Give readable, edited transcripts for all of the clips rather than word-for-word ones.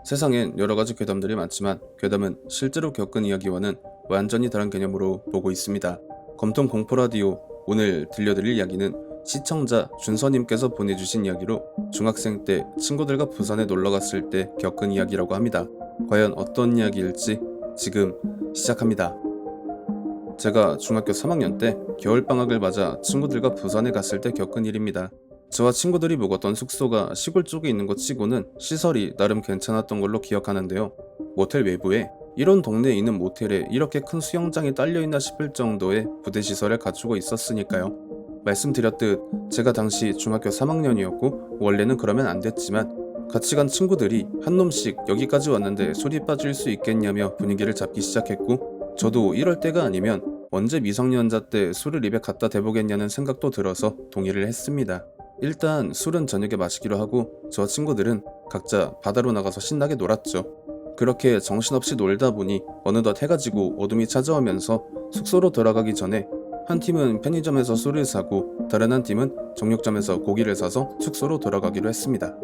세상엔 여러가지 괴담들이 많지만 괴담은 실제로 겪은 이야기와는 완전히 다른 개념으로 보고 있습니다. 검통 공포라디오 오늘 들려드릴 이야기는 시청자 준서님께서 보내주신 이야기로 중학생 때 친구들과 부산에 놀러갔을 때 겪은 이야기라고 합니다. 과연 어떤 이야기일지 지금 시작합니다. 제가 중학교 3학년 때 겨울방학을 맞아 친구들과 부산에 갔을 때 겪은 일입니다. 저와 친구들이 묵었던 숙소가 시골 쪽에 있는 것 치고는 시설이 나름 괜찮았던 걸로 기억하는데요. 모텔 외부에 이런 동네에 있는 모텔에 이렇게 큰 수영장이 딸려있나 싶을 정도의 부대시설을 갖추고 있었으니까요. 말씀드렸듯 제가 당시 중학교 3학년이었고 원래는 그러면 안 됐지만 같이 간 친구들이 한 놈씩 여기까지 왔는데 술이 빠질 수 있겠냐며 분위기를 잡기 시작했고 저도 이럴 때가 아니면 언제 미성년자 때 술을 입에 갖다 대보겠냐는 생각도 들어서 동의를 했습니다. 일단 술은 저녁에 마시기로 하고 저 친구들은 각자 바다로 나가서 신나게 놀았죠. 그렇게 정신없이 놀다 보니 어느덧 해가 지고 어둠이 찾아오면서 숙소로 돌아가기 전에 한 팀은 편의점에서 술을 사고 다른 한 팀은 정육점에서 고기를 사서 숙소로 돌아가기로 했습니다.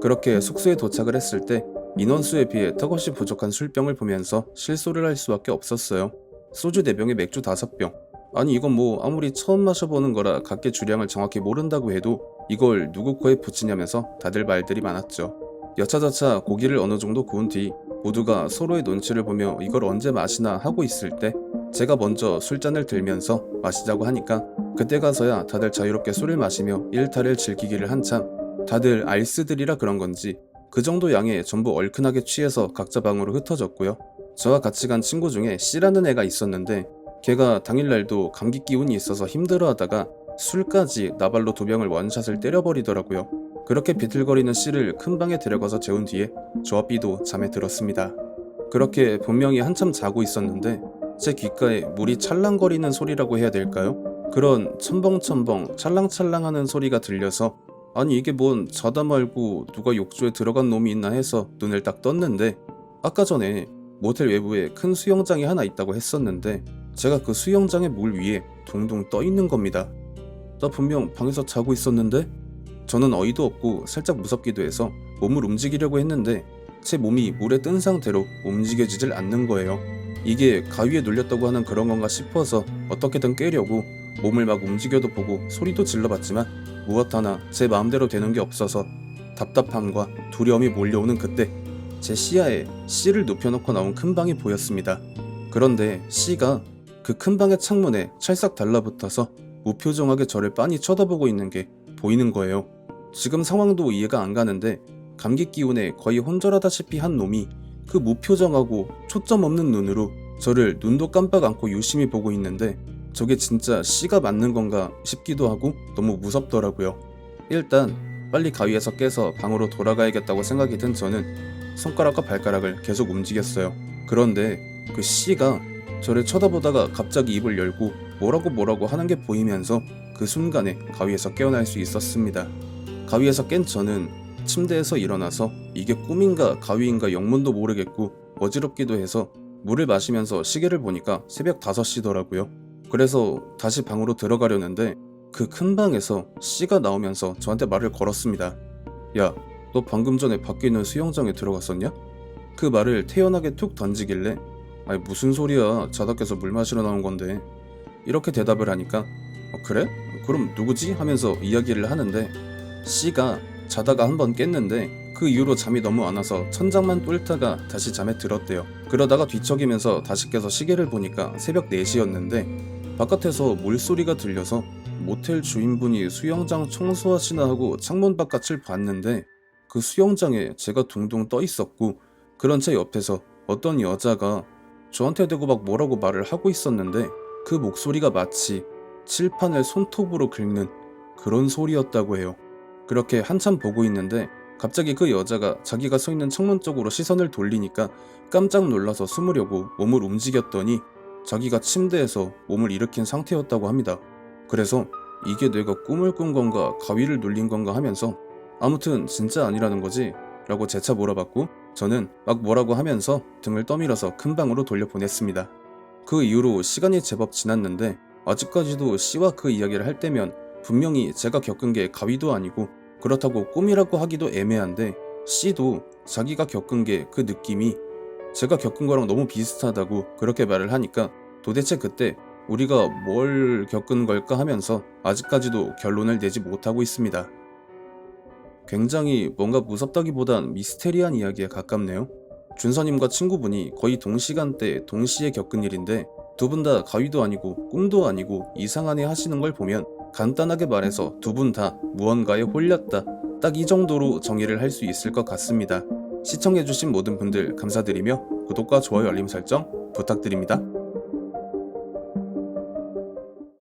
그렇게 숙소에 도착을 했을 때 인원수에 비해 턱없이 부족한 술병을 보면서 실소를 할 수밖에 없었어요. 소주 4병에 맥주 5병. 아니 이건 뭐 아무리 처음 마셔보는 거라 각기 주량을 정확히 모른다고 해도 이걸 누구 코에 붙이냐면서 다들 말들이 많았죠. 여차저차 고기를 어느 정도 구운 뒤 모두가 서로의 눈치를 보며 이걸 언제 마시나 하고 있을 때 제가 먼저 술잔을 들면서 마시자고 하니까 그때 가서야 다들 자유롭게 술을 마시며 일탈을 즐기기를 한참 다들 알스들이라 그런 건지 그 정도 양에 전부 얼큰하게 취해서 각자 방으로 흩어졌고요. 저와 같이 간 친구 중에 C라는 애가 있었는데 걔가 당일날도 감기 기운이 있어서 힘들어하다가 술까지 나발로 2병을 원샷을 때려버리더라고요. 그렇게 비틀거리는 C를 큰 방에 데려가서 재운 뒤에 저와 B도 잠에 들었습니다. 그렇게 분명히 한참 자고 있었는데 제 귓가에 물이 찰랑거리는 소리라고 해야 될까요? 그런 첨벙첨벙 찰랑찰랑하는 소리가 들려서 아니 이게 뭔 자다 말고 누가 욕조에 들어간 놈이 있나 해서 눈을 딱 떴는데 아까 전에 모텔 외부에 큰 수영장이 하나 있다고 했었는데 제가 그 수영장의 물 위에 둥둥 떠 있는 겁니다. 나 분명 방에서 자고 있었는데? 저는 어이도 없고 살짝 무섭기도 해서 몸을 움직이려고 했는데 제 몸이 물에 뜬 상태로 움직여지질 않는 거예요. 이게 가위에 눌렸다고 하는 그런 건가 싶어서 어떻게든 깨려고 몸을 막 움직여도 보고 소리도 질러봤지만 무엇 하나 제 마음대로 되는 게 없어서 답답함과 두려움이 몰려오는 그때 제 시야에 C를 눕혀놓고 나온 큰 방이 보였습니다. 그런데 C가 그 큰 방의 창문에 찰싹 달라붙어서 무표정하게 저를 빤히 쳐다보고 있는 게 보이는 거예요. 지금 상황도 이해가 안 가는데 감기 기운에 거의 혼절하다시피 한 놈이 그 무표정하고 초점 없는 눈으로 저를 눈도 깜빡 않고 유심히 보고 있는데 저게 진짜 C가 맞는 건가 싶기도 하고 너무 무섭더라고요. 일단 빨리 가위에서 깨서 방으로 돌아가야겠다고 생각이 든 저는 손가락과 발가락을 계속 움직였어요. 그런데 그 C가 저를 쳐다보다가 갑자기 입을 열고 뭐라고 하는 게 보이면서 그 순간에 가위에서 깨어날 수 있었습니다. 가위에서 깬 저는 침대에서 일어나서 이게 꿈인가 가위인가 영문도 모르겠고 어지럽기도 해서 물을 마시면서 시계를 보니까 새벽 5시더라고요. 그래서 다시 방으로 들어가려는데 그 큰 방에서 C가 나오면서 저한테 말을 걸었습니다. 야, 너 방금 전에 밖에 있는 수영장에 들어갔었냐? 그 말을 태연하게 툭 던지길래 아니 무슨 소리야, 자다 깨서 물 마시러 나온 건데. 이렇게 대답을 하니까 그래? 그럼 누구지? 하면서 이야기를 하는데 C가 자다가 한번 깼는데 그 이후로 잠이 너무 안 와서 천장만 뚫다가 다시 잠에 들었대요. 그러다가 뒤척이면서 다시 깨서 시계를 보니까 새벽 4시였는데 바깥에서 물소리가 들려서 모텔 주인분이 수영장 청소하시나 하고 창문 바깥을 봤는데 그 수영장에 제가 둥둥 떠 있었고 그런 제 옆에서 어떤 여자가 저한테 대고 막 뭐라고 말을 하고 있었는데 그 목소리가 마치 칠판을 손톱으로 긁는 그런 소리였다고 해요. 그렇게 한참 보고 있는데 갑자기 그 여자가 자기가 서 있는 창문 쪽으로 시선을 돌리니까 깜짝 놀라서 숨으려고 몸을 움직였더니 자기가 침대에서 몸을 일으킨 상태였다고 합니다. 그래서 이게 내가 꿈을 꾼 건가 가위를 눌린 건가 하면서 아무튼 진짜 아니라는 거지? 라고 재차 물어봤고 저는 막 뭐라고 하면서 등을 떠밀어서 큰 방으로 돌려보냈습니다. 그 이후로 시간이 제법 지났는데 아직까지도 C와 그 이야기를 할 때면 분명히 제가 겪은 게 가위도 아니고 그렇다고 꿈이라고 하기도 애매한데 C도 자기가 겪은 게 그 느낌이 제가 겪은 거랑 너무 비슷하다고 그렇게 말을 하니까 도대체 그때 우리가 뭘 겪은 걸까 하면서 아직까지도 결론을 내지 못하고 있습니다. 굉장히 뭔가 무섭다기보단 미스테리한 이야기에 가깝네요. 준서님과 친구분이 거의 동시간대에 동시에 겪은 일인데 두 분 다 가위도 아니고 꿈도 아니고 이상한 애 하시는 걸 보면 간단하게 말해서 두 분 다 무언가에 홀렸다. 딱 이 정도로 정의를 할 수 있을 것 같습니다. 시청해주신 모든 분들 감사드리며 구독과 좋아요 알림 설정 부탁드립니다.